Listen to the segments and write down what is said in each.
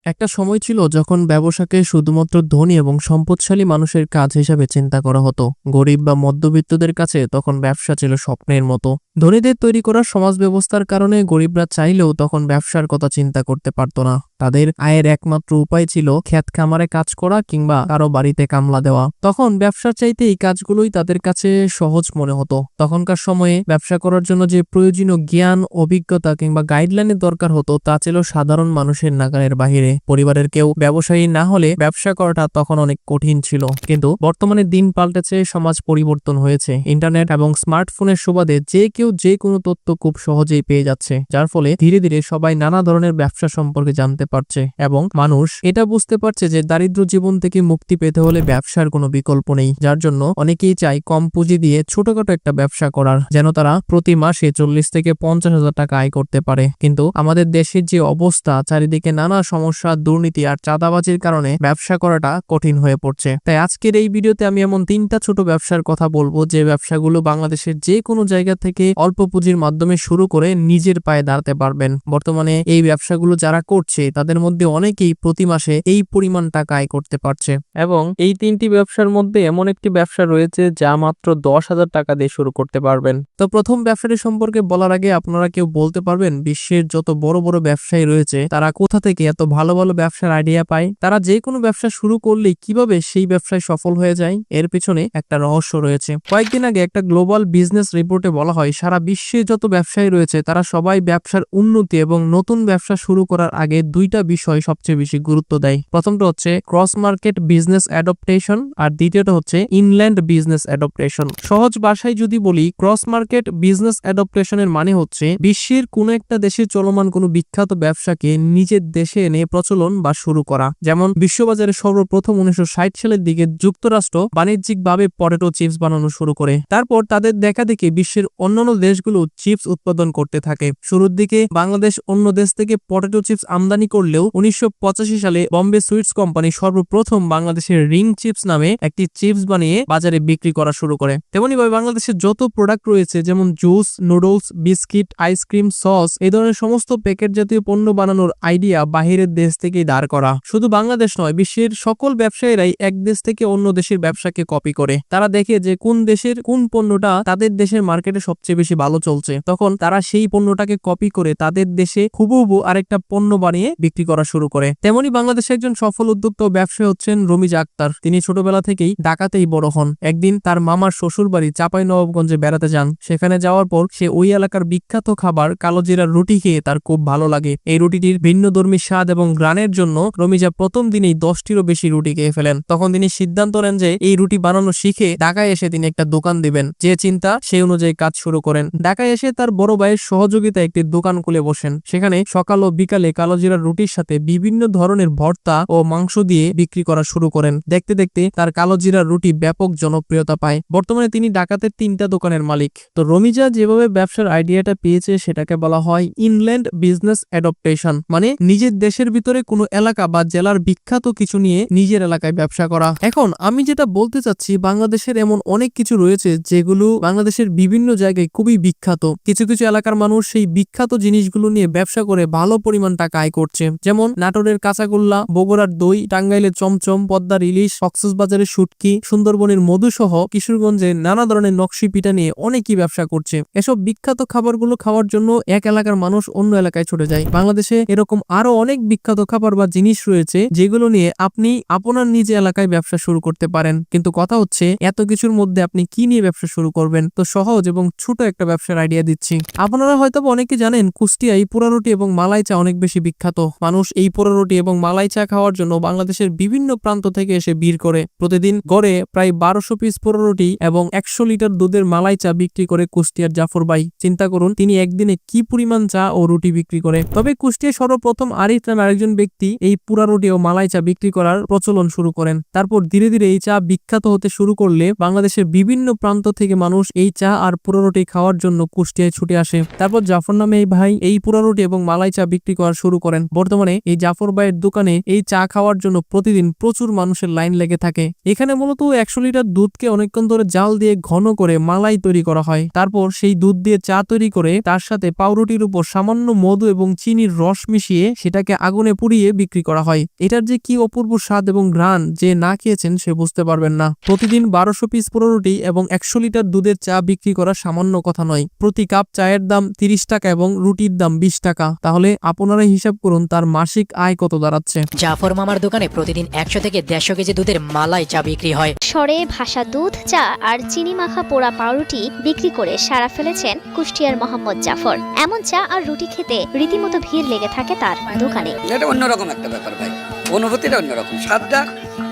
একটা সময় ছিল যখন ব্যবসাকে শুধুমাত্র ধনী এবং সম্পদশালী মানুষের কাজ হিসাবে চিন্তা করা হতো। গরিব বা মধ্যবিত্তদের কাছে তখন ব্যবসা ছিল স্বপ্নের মতো। ধনীদের তৈরি করা সমাজ ব্যবস্থার কারণে গরিবরা চাইলেও তখন ব্যবসার কথা চিন্তা করতে পারত না। তাদের আয়ের একমাত্র উপায় ছিল ক্ষেত খামারে কাজ করা কিংবা কারো বাড়িতে কামলা দেওয়া। তখন ব্যবসার চাইতে এই কাজগুলোই তাদের কাছে সহজ মনে হতো। তখনকার সময়ে ব্যবসা করার জন্য যে প্রয়োজনীয় জ্ঞান, অভিজ্ঞতা কিংবা গাইডলাইনের দরকার হতো তা ছিল সাধারণ মানুষের নাগালের বাহিরে। পরিবারের কেউ ব্যবসায়ী না হলে ব্যবসা করাটা তখন অনেক কঠিন ছিল। কিন্তু বর্তমানে দিন পাল্টেছে, সমাজ পরিবর্তন হয়েছে। ইন্টারনেট এবং স্মার্টফোনের সুবাদে যে কেউ যে কোনো তথ্য খুব সহজেই পেয়ে যাচ্ছে, যার ফলে ধীরে ধীরে সবাই নানা ধরনের ব্যবসা সম্পর্কে জানতে পারছে এবং মানুষ এটা বুঝতে পারছে যে দারিদ্র জীবন থেকে মুক্তি পেতে হলে ব্যবসার কোনো বিকল্প নেই। যার জন্য অনেকেই চায় কম পুঁজি দিয়ে ছোটখাটো একটা ব্যবসা করার, যেন তারা প্রতি মাসে 40 থেকে 50,000 টাকা আয় করতে পারে। কিন্তু আমাদের দেশের যে অবস্থা, চারিদিকে নানা সমস্যা, দুর্নীতি আর চাঁদাবাজির কারণে ব্যবসা করাটা কঠিন হয়ে পড়ছে। তাই আজকের এই ভিডিওতে আমি এমন 3টা ছোট ব্যবসার কথা বলবো যে ব্যবসাগুলো বাংলাদেশের যে কোনো জায়গা থেকে অল্প পুঁজির মাধ্যমে শুরু করে নিজের পায়ে দাঁড়াতে পারবেন। বর্তমানে এই ব্যবসাগুলো যারা করছে তাদের মধ্যে অনেকেই প্রতি মাসে এই পরিমাণ টাকা আয় করতে পারছে। এবং এই 3টি ব্যবসার মধ্যে এমন একটি ব্যবসা রয়েছে যা মাত্র 10,000 টাকা দিয়ে শুরু করতে পারবেন। তো প্রথম ব্যবসাটি সম্পর্কে বলার আগে আপনারা কেউ বলতে পারবেন বিশ্বের যত বড় বড় ব্যবসায়ী রয়েছে তারা কোথা থেকে এত ভালো ভালো ব্যবসার আইডিয়া পায়? তারা যে কোনো ব্যবসা শুরু করলেই কিভাবে সেই ব্যবসায় সফল হয়ে যায়? এর পিছনে একটা রহস্য রয়েছে। কয়েকদিন আগে একটা গ্লোবাল বিজনেস রিপোর্টে বলা হয় সারা বিশ্বে যত ব্যবসায়ী রয়েছে তারা সবাই ব্যবসার উন্নতি এবং নতুন ব্যবসা শুরু করার আগে 2টা বিষয় সবচেয়ে বেশি গুরুত্ব দেয়। প্রথমটা হচ্ছে ক্রস মার্কেট বিজনেস অ্যাডপ্টেশন আর দ্বিতীয়টা হচ্ছে ইনল্যান্ড বিজনেস অ্যাডপ্টেশন। সহজ ভাষায় যদি বলি, ক্রস মার্কেট বিজনেস অ্যাডপ্টেশনের মানে হচ্ছে বিশ্বের কোনো একটা দেশে চলমান কোনো বিখ্যাত ব্যবসাকে নিজের দেশে এনে প্রচলন বা শুরু করা। যেমন বিশ্ববাজারে সর্বপ্রথম 1960 সালের দিকে যুক্তরাষ্ট্র বাণিজ্যিকভাবে পটেটো চিপস বানানো শুরু করে। তারপর তাদের দেখা দেখে বিশ্বের অন্যান্য দেশগুলো চিপস উৎপাদন করতে থাকে। শুরুর দিকে বাংলাদেশ অন্য দেশ থেকে পটেটো চিপস আমদানি করলেও 1985 সালে বম্বে সুইটস কোম্পানি সর্বপ্রথম বাংলাদেশের রিং চিপস নামে একটি চিপস বানিয়ে বাজারে বিক্রি করা শুরু করে। তেমনিভাবে বাংলাদেশের যত প্রোডাক্ট রয়েছে যেমন juice, noodles, biscuit, ice cream, sauce, এই ধরনের সমস্ত প্যাকেট জাতীয় পণ্য বানানোর আইডিয়া বাহিরের দেশ থেকেই দাঁড় করা। শুধু বাংলাদেশ নয়, বিশ্বের সকল ব্যবসায়ীরাই এক দেশ থেকে অন্য দেশের ব্যবসাকে কপি করে। তারা দেখে যে কোন দেশের কোন পণ্যটা তাদের দেশের মার্কেটে সবচেয়ে বেশি ভালো চলছে, তখন তারা সেই পণ্যটাকে কপি করে তাদের দেশে হুবহু আরেকটা পণ্য বানিয়ে বিক্রি করা শুরু করে। তেমনি বাংলাদেশে একজন সফল উদ্যোক্তা ও ব্যবসায়ী হচ্ছেন রমিজা আক্তার। তিনি ছোটবেলা থেকেই ঢাকাতেই বড় হন। একদিন তার মামার শ্বশুর বাড়ি চাঁপাইনবাবগঞ্জে বেড়াতে যান। সেখানে যাওয়ার পর সে ওই এলাকার বিখ্যাত খাবার কালোজিরার রুটি খেয়ে তার খুব ভালো লাগে। এই রুটিটির ভিন্নধর্মী স্বাদ এবং গ্রানের জন্য রমিজা প্রথম দিনেই 10টিরও বেশি রুটি খেয়ে ফেলেন। তখন তিনি সিদ্ধান্ত নেন যে এই রুটি বানানো শিখে ঢাকায় এসে তিনি একটা দোকান দিবেন। যে চিন্তা সেই অনুযায়ী কাজ শুরু করেন। ঢাকায় এসে তার বড় ভাইয়ের সহযোগিতায় একটি দোকান খুলে বসেন। সেখানে সকাল ও বিকালে কালোজিরার রুটির সাথে বিভিন্ন ধরনের ভর্তা ও মাংস দিয়ে বিক্রি করা শুরু করেন। দেখতে দেখতে তার কালোজিরার রুটি ব্যাপক জনপ্রিয়তা পায়। বর্তমানে তিনি ঢাকাতে 3টা দোকানের মালিক। তো রমিজা যেভাবে ব্যবসার আইডিয়াটা পেয়েছে সেটাকে বলা হয় ইনল্যান্ড বিজনেস অ্যাডপ্টেশন, মানে নিজের দেশের ভিতরে কোনো এলাকা বা জেলার বিখ্যাত কিছু নিয়ে নিজের এলাকায় ব্যবসা করা। এখন আমি যেটা বলতে চাচ্ছি, বাংলাদেশের এমন অনেক কিছু রয়েছে যেগুলো বাংলাদেশের বিভিন্ন জায়গায় খুবই বিখ্যাত। কিছু কিছু এলাকার মানুষ সেই বিখ্যাত জিনিসগুলো নিয়ে ব্যবসা করে ভালো পরিমাণ টাকা আয় করছে। যেমন নাটোরের কাঁচাগোল্লা, বগুড়ার দই, টাঙ্গাইলের চমচম, পদ্মার ইলিশ, কক্সবাজারের শুটকি, সুন্দরবনের মধু সহ কিশোরগঞ্জের নানা ধরনের নকশি পিঠা নিয়ে অনেকেই ব্যবসা করছে। এসব বিখ্যাত খাবারগুলো খাওয়ার জন্য এক এলাকার মানুষ অন্য এলাকায় ছুটে যায়। বাংলাদেশে এরকম আরো অনেক বিখ্যাত খাবার বা জিনিস রয়েছে যেগুলো নিয়ে আপনি আপনার নিজ এলাকায় ব্যবসা শুরু করতে পারেন। কিন্তু কথা হচ্ছে এত কিছুর মধ্যে আপনি কি নিয়ে ব্যবসা শুরু করবেন? তো সহজ এবং ছোট একটা ব্যবসার আইডিয়া দিচ্ছি। আপনারা হয়তো অনেকে জানেন কুষ্টিয়ায় পোড়া রুটি এবং মালাই চা অনেক বেশি বিখ্যাত। মানুষ এই পোড়া রুটি এবং মালাই চা খাওয়ার জন্য বাংলাদেশের বিভিন্ন প্রান্ত থেকে এসে ভিড় করে। প্রতিদিন গড়ে প্রায় 1200 পিস পোড়া রুটি এবং 100 লিটার দুধের মালাই চা বিক্রি করে কুষ্টিয়ার জাফর ভাই। চিন্তা করুন তিনি একদিনে কি পরিমাণ চা ও রুটি বিক্রি করে। তবে কুষ্টিয়ায় সর্বপ্রথম আরিফ নামে আরেকজন ব্যক্তি এই পোড়া রুটি ও মালাই চা বিক্রি করার প্রচলন শুরু করেন। তারপর ধীরে ধীরে এই চা বিখ্যাত হতে শুরু করলে বাংলাদেশের বিভিন্ন প্রান্ত থেকে মানুষ এই চা আর পোড়া রুটি খাওয়ার জন্য কুষ্টিয়ায় ছুটে আসে। তারপর জাফর নামে এই ভাই এই পুরা রুটি এবং মালাই চা বিক্রি করা শুরু করেন। বর্তমানে এই জাফর ভাইয়ের দোকানে এই চা খাওয়ার জন্য প্রতিদিন প্রচুর মানুষের লাইন লেগে থাকে। এখানে মূলত 100 লিটার দুধকে অনেকক্ষণ ধরে জাল দিয়ে ঘন করে মালাই তৈরি করা হয়। তারপর সেই দুধ দিয়ে চা তৈরি করে তার সাথে পাউরুটির উপর সামান্য মধু এবং চিনির রস মিশিয়ে সেটাকে আগুনে পুড়িয়ে বিক্রি করা হয়। এটার যে কি অপূর্ব স্বাদ এবং ঘ্রাণ, যে না খেয়েছেন সে বুঝতে পারবেন না। প্রতিদিন 1200 পিস পুরো রুটি এবং 100 লিটার দুধের চা বিক্রি করা সামান্য কথা নয়। প্রতি কাপ চায়ের দাম 30 টাকা এবং রুটির দাম 20 টাকা। তাহলে আপনারাই হিসাব করুন তার মাসিক আয় কত দাঁড়াচ্ছে। জাফর মামার দোকানে প্রতিদিন 100 থেকে 150 কেজি দুধের মালাই চা বিক্রি হয়। সরে ভাসা দুধ, চা আর চিনি মাখা পোড়া পাউরুটি বিক্রি করে সারা ফেলেছেন কুষ্টিয়ার মোহাম্মদ জাফর। এমন চা আর রুটি খেতে রীতিমতো ভিড় লেগে থাকে তার দোকানে। এটা অন্যরকম একটা ব্যাপার ভাই, অনুভূতিটা অন্যরকম, স্বাদটা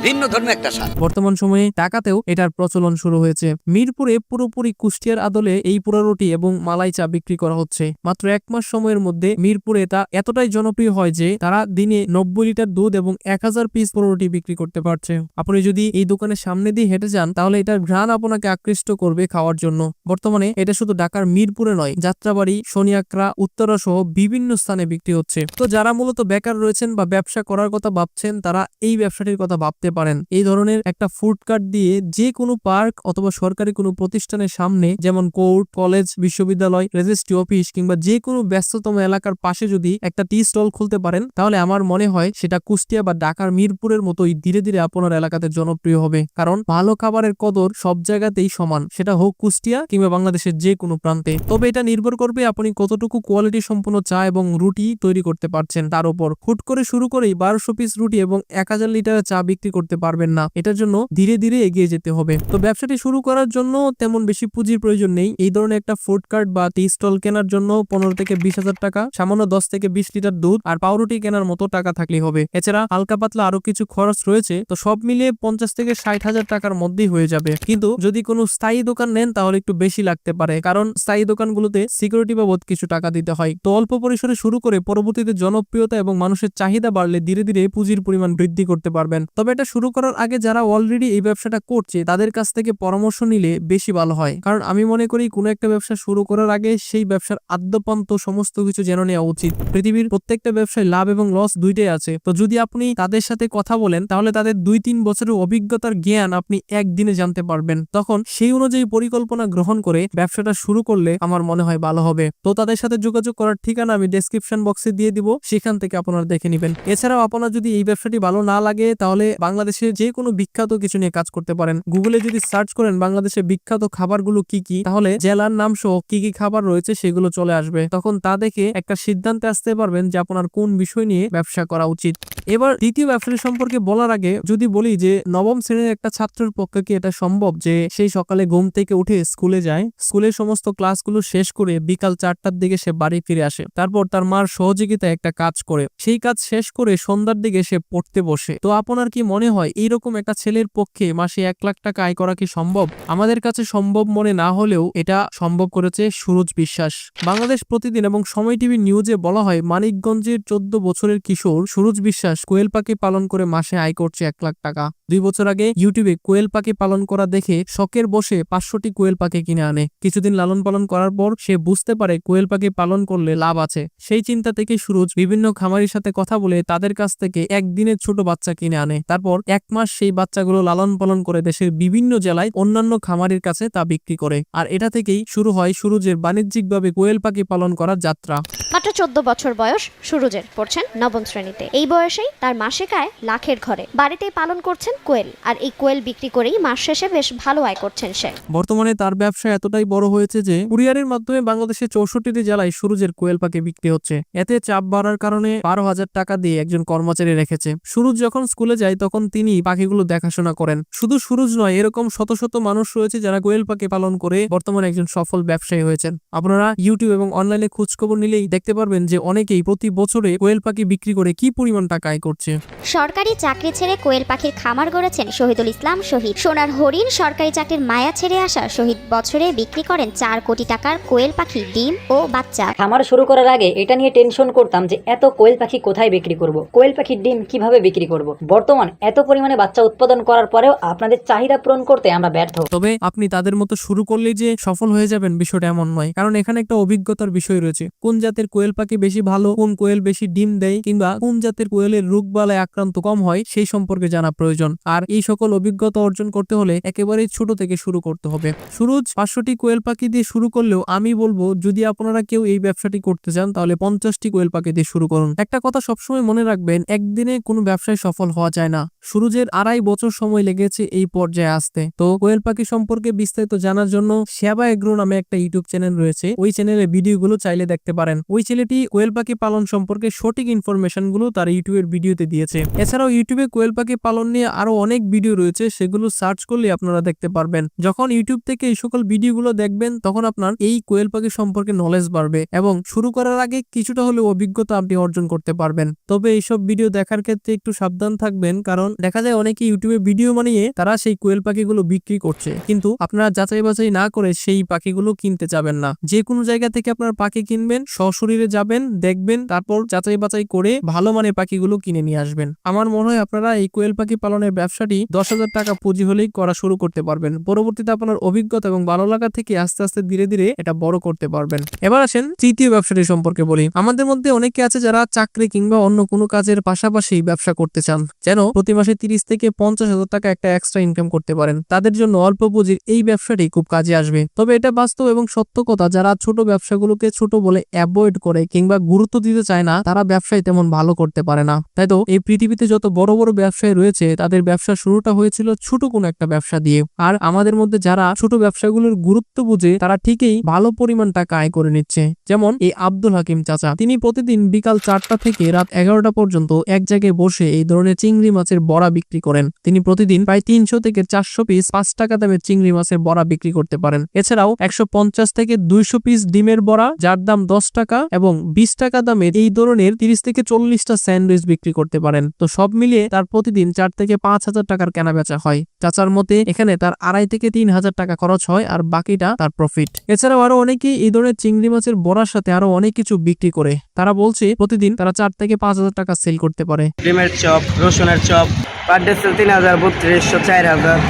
ভিন্ন ধর্মী একটা স্বাদ। বর্তমান সময়ে ঢাকাতেও এটার প্রচলন শুরু হয়েছে। মিরপুরে পুরোপুরি কুষ্টিয়ার আদলে এই পুরা রুটি এবং মালাই চা বিক্রি করা হচ্ছে। মাত্র 1 মাস সময়ের মধ্যে মিরপুরে তা এতটাই জনপ্রিয় হয় যে তারা দিনে 90 লিটার দুধ এবং 1000 পিস পুরো রুটি বিক্রি করতে পারছে। আপনি যদি এই দোকানের সামনে দিয়ে হেঁটে যান তাহলে এটার ঘ্রাণ আপনাকে আকৃষ্ট করবে খাওয়ার জন্য। বর্তমানে এটা শুধু ঢাকার মিরপুরে নয়, যাত্রাবাড়ি, শনিয়াকড়া, উত্তরা সহ বিভিন্ন স্থানে বিক্রি হচ্ছে। তো যারা মূলত বেকার রয়েছেন বা ব্যবসা করার কথা ভাবছেন তারা এই ব্যবসাটির কথা ভাবতে পারেন। এই ধরনের একটা ফুড কার্ট দিয়ে যে কোনো পার্ক অথবা সরকারি কোনো প্রতিষ্ঠানের সামনে, যেমন কোর্ট, কলেজ, বিশ্ববিদ্যালয়, রেজিস্ট্রি অফিস কিংবা যে কোনো ব্যস্ততম এলাকার পাশে যদি একটা টি স্টল খুলতে পারেন তাহলে আমার মনে হয় সেটা কুষ্টিয়া বা ঢাকার মিরপুরের মতোই ধীরে ধীরে আপনার এলাকাতে জনপ্রিয় হবে। কারণ ভালো খাবারের কদর সব জায়গাতেই সমান, সেটা হোক কুষ্টিয়া কিংবা বাংলাদেশের যে কোনো প্রান্তে। তবে এটা নির্ভর করবে আপনি কতটুকু কোয়ালিটি সম্পন্ন চা এবং রুটি তৈরি করতে পারছেন তার উপর। হুট করে শুরু করেই 1200 পিস রুটি এবং 1000 লিটারের চা বিক্রি করতে পারবেন না। এটার জন্য ধীরে ধীরে এগিয়ে যেতে হবে। তো ব্যবসাটি শুরু করার জন্য তেমন বেশি পুঁজির প্রয়োজন নেই। এই ধরনের একটা ফুড কার্ট বা টি স্টল কেনার জন্য 15 থেকে 20,000 টাকা, সামান্য 10 থেকে 20 লিটার দুধ আর পাউরুটি কেনার মতো টাকা থাকলেই হবে। এছাড়া হালকা পাতলা আরো কিছু খরচ রয়েছে, তো সব মিলিয়ে 50 থেকে 60,000 টাকার মধ্যেই হয়ে যাবে। কিন্তু যদি কোনো স্থায়ী দোকান নেন তাহলে একটু বেশি লাগতে পারে, কারণ স্থায়ী দোকানগুলোতে সিকিউরিটি বাবদ কিছু টাকা দিতে হয়। তো অল্প পরিসরে শুরু করে পরবর্তীতে জনপ্রিয়তা এবং মানুষের চাহিদা বাড়লে ধীরে ধীরে পুঁজির পরিমাণ বৃদ্ধি করতে পারবেন। তবে এটা শুরু করার আগে যারা অলরেডি এই ব্যবসাটা করছে তাদের কাছ থেকে পরামর্শ নিলে বেশি ভালো হয়। কারণ আমি মনে করি কোনো একটা ব্যবসা শুরু করার আগে সেই ব্যবসার আদ্যপান্ত সমস্ত কিছু জেনে নেওয়া উচিত। পৃথিবীর প্রত্যেকটা ব্যবসায় লাভ এবং লস দুইটাই আছে। তো যদি আপনি তাদের সাথে কথা বলেন তাহলে তাদের 2-3 বছরের অভিজ্ঞতার জ্ঞান আপনি একদিনে জানতে পারবেন। তখন সেই অনুযায়ী পরিকল্পনা গ্রহণ করে ব্যবসাটা শুরু করলে আমার মনে হয় ভালো হবে। তো তাদের সাথে যোগাযোগ করার ঠিকানা আমি ডেসক্রিপশন বক্সে দিয়ে দিব, সেখান থেকে আপনারা দেখে নেবেন। এছাড়াও আপনার যদি এই ব্যবসাটি ভালো না লাগে তাহলে বাংলাদেশের যে কোনো বিখ্যাত কিছু নিয়ে কাজ করতে পারেন। গুগলে যদি সার্চ করেন বাংলাদেশের বিখ্যাত খাবারগুলো কি কি, তাহলে জেলার নাম সহ কি কি খাবার রয়েছে সেগুলো চলে আসবে। তখন তা দেখে একটা সিদ্ধান্তে আসতে পারবেন যে আপনার কোন বিষয় নিয়ে ব্যবসা করা উচিত। এবার দ্বিতীয় ব্যবসাটি সম্পর্কে বলার আগে যদি বলি যে নবম শ্রেণীর একটা ছাত্রের পক্ষে কি এটা সম্ভব যে সেই সকালে ঘুম থেকে উঠে স্কুলে যায়, স্কুলের সমস্ত ক্লাসগুলো শেষ করে বিকাল 4টার দিকে সে বাড়ি ফিরে আসে, তারপর তার মার সহযোগিতায় একটা কাজ করে, সেই কাজ শেষ করে সন্ধ্যার দিকে সে পড়তে বসে। তো আপনার কি মনে হয় এইরকম একটা ছেলের পক্ষে মাসে 1 লাখ টাকা আয় করা কি সম্ভব? আমাদের কাছে সম্ভব মনে না হলেও এটা সম্ভব করেছে সুরজ বিশ্বাস। বাংলাদেশ প্রতিদিন এবং সময় টিভি নিউজে বলা হয় মানিকগঞ্জের 14 বছরের কিশোর সুরজ বিশ্বাস কোয়েল পাখি পালন করে মাসে আয় করছে 1 লাখ টাকা। 2 বছর আগে ইউটিউবে কোয়েল পাখি পালন করা দেখে শখের বসে 500টি কোয়েল পাখি কিনে আনে। কিছুদিন লালন পালন করার পর সে বুঝতে পারে কোয়েল পাখি পালন করলে লাভ আছে। সেই চিন্তা থেকে সুরজ বিভিন্ন খামারির সাথে কথা বলে তাদের কাছ থেকে একদিনের ছোট বাচ্চা কিনে আনে। তারপর 1 মাস সেই বাচ্চাগুলো লালন পালন করে দেশের বিভিন্ন জেলায় অন্যান্য খামারির কাছে তা বিক্রি করে। আর এটা থেকেই শুরু হয় সুরজের বাণিজ্যিকভাবে কোয়েল পাখি পালন করার যাত্রা। মাত্র 14 বছর বয়স সুরজের, পড়ছেন নবম শ্রেণীতে। এই বয়সেই তার মাসিক আয় লাখের ঘরে। বাড়িতেই পালন করছেন কোয়েল, আর এই কোয়েল বিক্রি করেই মাস শেষে বেশ ভালো আয় করছেন সে। বর্তমানে তার ব্যবসা এতটাই বড় হয়েছে যে কুরিয়ারের মাধ্যমে বাংলাদেশের 64টি জেলায় সুরজের কোয়েল পাখি বিক্রি হচ্ছে। এতে চাপ বাড়ার কারণে 12,000 টাকা দিয়ে একজন কর্মচারী রেখেছে। সুরজ যখন স্কুলে যায় তখন তিনি পাখিগুলো দেখাশোনা করেন। শুধু সুরজ নয়, এরকম শত শত মানুষ রয়েছে যারা কোয়েল পাখি পালন করে বর্তমানে একজন সফল ব্যবসায়ী হয়েছেন। আপনারা ইউটিউব এবং অনলাইনে খোঁজখবর নিলেই দেখতে দেখতে পারবেন যে অনেকেই প্রতি বছরে কোয়েল পাখি বিক্রি করে কি পরিমাণ টাকা আয় করছে। সরকারি চাকরি ছেড়ে কোয়েল পাখির খামার গড়েছেন শহীদুল ইসলাম শহীদ। সোনার হরিণ সরকারি চাকরির মায়া ছেড়ে আসা শহীদ বছরে বিক্রি করেন 4 কোটি টাকার কোয়েল পাখি ডিম ও বাচ্চা। খামার শুরু করার আগে এটা নিয়ে টেনশন করতাম যে এত কোয়েল পাখি কোথায় বিক্রি করব, কোয়েল পাখির ডিম কিভাবে বিক্রি করব। বর্তমান এত পরিমাণে বাচ্চা উৎপাদন করার পরেও আপনাদের চাহিদা পূরণ করতে আমরা ব্যর্থ। তবে আপনি তাদের মতো শুরু করলেই যে সফল হয়ে যাবেন বিষয়টা এমন নয়, কারণ এখানে একটা অভিজ্ঞতার বিষয় রয়েছে। কোন জাতের কোয়েল পাখি বেশি ভালো, কোন কোয়েল বেশি ডিম দেয়, কিংবা কোন জাতের কোয়েলের রোগবালায় আক্রান্ত কম হয় সেই সম্পর্কে জানা প্রয়োজন। আর এই সকল অভিজ্ঞতা অর্জন করতে হলে একেবারেই ছোট থেকে শুরু করতে হবে। সুরজ 500টি কোয়েল পাখি দিয়ে শুরু করলেও আমি বলবো যদি আপনারা কেউ এই ব্যবসাটি করতে চান তাহলে 50টি কোয়েল পাখি দিয়ে শুরু করুন। একটা কথা সবসময় মনে রাখবেন, একদিনে কোনো ব্যবসায় সফল হওয়া যায় না। সুরজের 2.5 বছর সময় লেগেছে এই পর্যায়ে আসতে। তো কোয়েল পাখি সম্পর্কে বিস্তারিত জানার জন্য সেবা এগ্রো নামে একটা ইউটিউব চ্যানেল রয়েছে, ওই চ্যানেলের ভিডিওগুলো চাইলে দেখতে পারেন। ওই ছেলেটি কোয়েল পাখি পালন সম্পর্কে সঠিক ইনফরমেশন গুলো তার ইউটিউবের ভিডিওতে দিয়েছে। এছাড়াও ইউটিউবে কোয়েল পাখি পালন নিয়ে আরো অনেক ভিডিও রয়েছে, সেগুলো সার্চ করলে আপনারা দেখতে পারবেন। যখন ইউটিউব থেকে এই সকল ভিডিওগুলো দেখবেন তখন আপনার এই কোয়েল পাখি সম্পর্কে নলেজ বাড়বে এবং শুরু করার আগে কিছুটা হলেও অভিজ্ঞতা আপনি অর্জন করতে পারবেন। তবে এইসব ভিডিও দেখার ক্ষেত্রে একটু সাবধান থাকবেন, কারণ দেখা যায় অনেকে ইউটিউবে ভিডিও বানিয়ে তারা সেই কোয়েল পাখিগুলো বিক্রি করছে, কিন্তু আপনারা যাচাই বাছাই না করে সেই পাখিগুলো কিনতে যাবেন না। যে কোনো জায়গা থেকে আপনার পাখি কিনবেন, সশরীরে যাবেন, দেখবেন, তারপর যাচাই বাছাই করে ভালো মানের পাখিগুলো কিনে নিয়ে আসবেন। আমার মনে হয় আপনারা এই কোয়েল পাখি পালনের ব্যবসাটি 10,000 টাকা পুঁজি হলেই করা শুরু করতে পারবেন। পরবর্তীতে আপনার অভিজ্ঞতা এবং ভালো লাগা থেকে আস্তে আস্তে ধীরে ধীরে এটা বড় করতে পারবেন। এবার আসেন তৃতীয় ব্যবসাটি সম্পর্কে বলি। আমাদের মধ্যে অনেকে আছে যারা চাকরি কিংবা অন্য কোনো কাজের পাশাপাশি ব্যবসা করতে চান, যেন প্রতি মাসে 30 থেকে 50,000 টাকা একটা এক্সট্রা ইনকাম করতে পারেন। তাদের জন্য অল্প পুঁজির এই ব্যবসাটি খুব কাজে আসবে। তবে এটা বাস্তব এবং সত্য কথা, যারা ছোট ব্যবসাগুলোকে ছোট বলে অ্যাভয়েড করে কিংবা গুরুত্ব দিতে চায় না, তারা ব্যবসায় তেমন ভালো করতে পারে না। তাই তো এই পৃথিবীতে যত বড় বড় ব্যবসায়ী রয়েছে তাদের ব্যবসা শুরুটা হয়েছিল ছোট কোনো একটা ব্যবসা দিয়ে। আর আমাদের মধ্যে যারা ছোট ব্যবসাগুলোর গুরুত্ব বুঝে তারা ঠিকই ভালো পরিমাণ টাকা আয় করে নিচ্ছে। যেমন এই আব্দুল হাকিম চাচা, তিনি প্রতিদিন বিকাল 4টা থেকে রাত 11টা পর্যন্ত এক জায়গায় বসে এই ধরনের চিংড়ি মাছের বড়া বিক্রি করেন। তিনি প্রতিদিন প্রায় 300 থেকে 400 পিস 5 টাকা দামের চিংড়ি মাছের বড়া বিক্রি করতে পারেন। এছাড়াও 150 থেকে 200 পিস ডিমের বড়া, যার দাম 10 টাকা, এবং 20 টাকা দামের এই ধরনের 30 থেকে 40টা স্যান্ডউইচ বিক্রি করতে পারেন। তো সব মিলিয়ে তার প্রতিদিন 4 থেকে 5,000 টাকার কেনা বেচা হয়। চাচার মতে এখানে তার 2.5 থেকে 3,000 টাকা খরচ হয় আর বাকিটা তার প্রফিট। এছাড়াও আরো অনেকেই এই ধরনের চিংড়ি মাছের বড়ার সাথে আরো অনেক কিছু বিক্রি করে। তারা বলছে প্রতিদিন তারা 4 থেকে 5,000 টাকা সেল করতে পারে। ডিমের চপ, রসুনের চপ, পার ডে সেল 3,000, 3200, 4,000।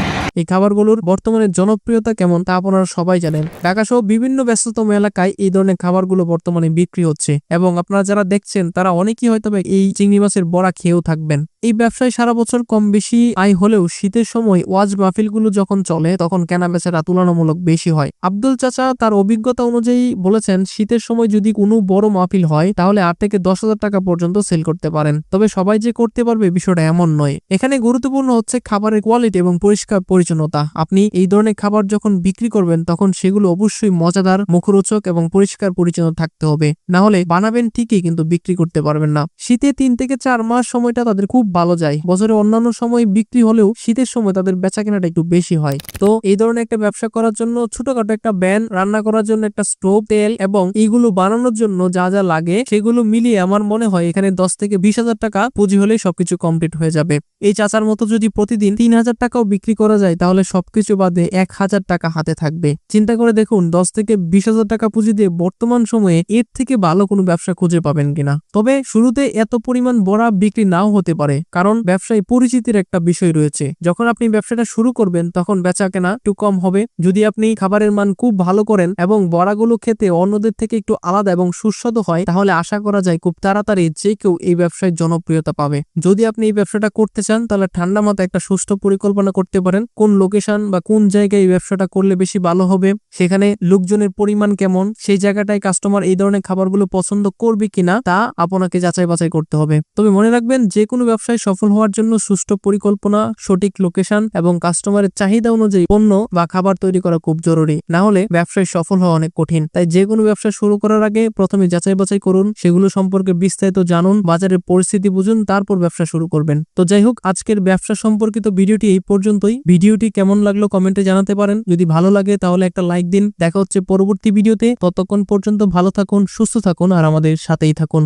এই খাবারগুলোর বর্তমানে জনপ্রিয়তা কেমন তা আপনারা সবাই জানেন। ঢাকা সহ বিভিন্ন ব্যস্ততম এলাকায় এই ধরনের খাবারগুলো বর্তমানে বিক্রি হচ্ছে এবং আপনারা যারা দেখছেন তারা অনেকেই হয়তো এই চিংড়ি মাছের বড়া খেয়েও থাকবেন। এই ব্যবসায় সারা বছর কম বেশি আয় হলেও শীতের সময় ওয়াজ মাহফিলগুলো যখন চলে তখন কেনা বেচাটা তুলনামূলক বেশি হয়। আব্দুল চাচা তার অভিজ্ঞতা অনুযায়ী বলেছেন, শীতের সময় যদি কোনো বড় মাহফিল হয় তাহলে 8 থেকে 10,000 টাকা পর্যন্ত সেল করতে পারেন। তবে সবাই যে করতে পারবে বিষয়টা এমন নয়। এখানে গুরুত্বপূর্ণ হচ্ছে খাবারের কোয়ালিটি এবং পরিষ্কার পরিচ্ছন্নতা। আপনি এই ধরনের খাবার যখন বিক্রি করবেন তখন সেগুলো অবশ্যই মজাদার, মুখরোচক এবং পরিষ্কার পরিচ্ছন্ন থাকতে হবে, না হলে বানাবেন ঠিকই কিন্তু বিক্রি করতে পারবেন না। শীতে 3 থেকে 4 মাস সময়টা তাদের খুব ভালো যায়। বছরে অন্যান্য সময় বিক্রি হলেও শীতের সময় তাদের বেচা কেনাটা একটু বেশি হয়। তো এই ধরনের একটা ব্যবসা করার জন্য ছোটখাটো একটা ভ্যান, রান্না করার জন্য একটা স্টোভ, তেল এবং এইগুলো বানানোর জন্য যা যা লাগে সেগুলো মিলিয়ে আমার মনে হয় এখানে 10 থেকে 20,000 টাকা পুঁজি হলেই সবকিছু কমপ্লিট হয়ে যাবে। এই চাচার মতো যদি প্রতিদিন 3,000 টাকাও বিক্রি করা যায় তাহলে সবকিছু বাদে 1,000 টাকা হাতে থাকবে। চিন্তা করে দেখুন 10 থেকে 20,000 টাকা পুঁজি দিয়ে বর্তমান সময়ে এর থেকে ভালো কোনো ব্যবসা খুঁজে পাবেন কিনা। তবে শুরুতে এত পরিমাণ বড়া বিক্রি নাও হতে পারে, কারণ ব্যবসায় পরিচিতির একটা বিষয় রয়েছে। যখন আপনি ব্যবসাটা শুরু করবেন তখন বেচা কেনা একটু কম হবে। যদি আপনি খাবারের মান খুব ভালো করেন এবং বড়াগুলো খেতে অন্যদের থেকে একটু আলাদা এবং সুস্বাদু হয় তাহলে আশা করা যায় খুব তাড়াতাড়ি যে কেউ এই ব্যবসায় জনপ্রিয়তা পাবে। যদি আপনি এই ব্যবসাটা করতে চান তাহলে ঠান্ডা মাথায় একটা সুষ্ঠু পরিকল্পনা করতে পারেন। কোন লোকেশন বা কোন জায়গায় এই ব্যবসাটা করলে বেশি ভালো হবে, সেখানে লোকজনের পরিমাণ কেমন, সেই জায়গাটায় কাস্টমার এই ধরনের খাবারগুলো পছন্দ করবে কিনা তা আপনাকে যাচাই বাছাই করতে হবে। তবে মনে রাখবেন যে কোনো ব্যবসায় সফল হওয়ার জন্য সুষ্ঠু পরিকল্পনা, সঠিক লোকেশন এবং কাস্টমারের চাহিদা অনুযায়ী পণ্য বা খাবার তৈরি করা খুব জরুরি। না হলে ব্যবসায় সফল হওয়া অনেক কঠিন। তাই যে কোনো ব্যবসা শুরু করার আগে প্রথমে যাচাই বাছাই করুন, সেগুলো সম্পর্কে বিস্তারিত জানুন, বাজারের পরিস্থিতি বুঝুন, তারপর ব্যবসা শুরু করবেন। তো যাই হোক, আজকের ব্যবসা সম্পর্কিত ভিডিওটি এই পর্যন্তই। ভিডিও ভিডিওটি কেমন লাগলো কমেন্টে জানাতে পারেন। যদি ভালো লাগে তাহলে একটা লাইক দিন। দেখা হচ্ছে পরবর্তী ভিডিওতে। ততক্ষণ পর্যন্ত ভালো থাকুন, সুস্থ থাকুন আর আমাদের সাথেই থাকুন।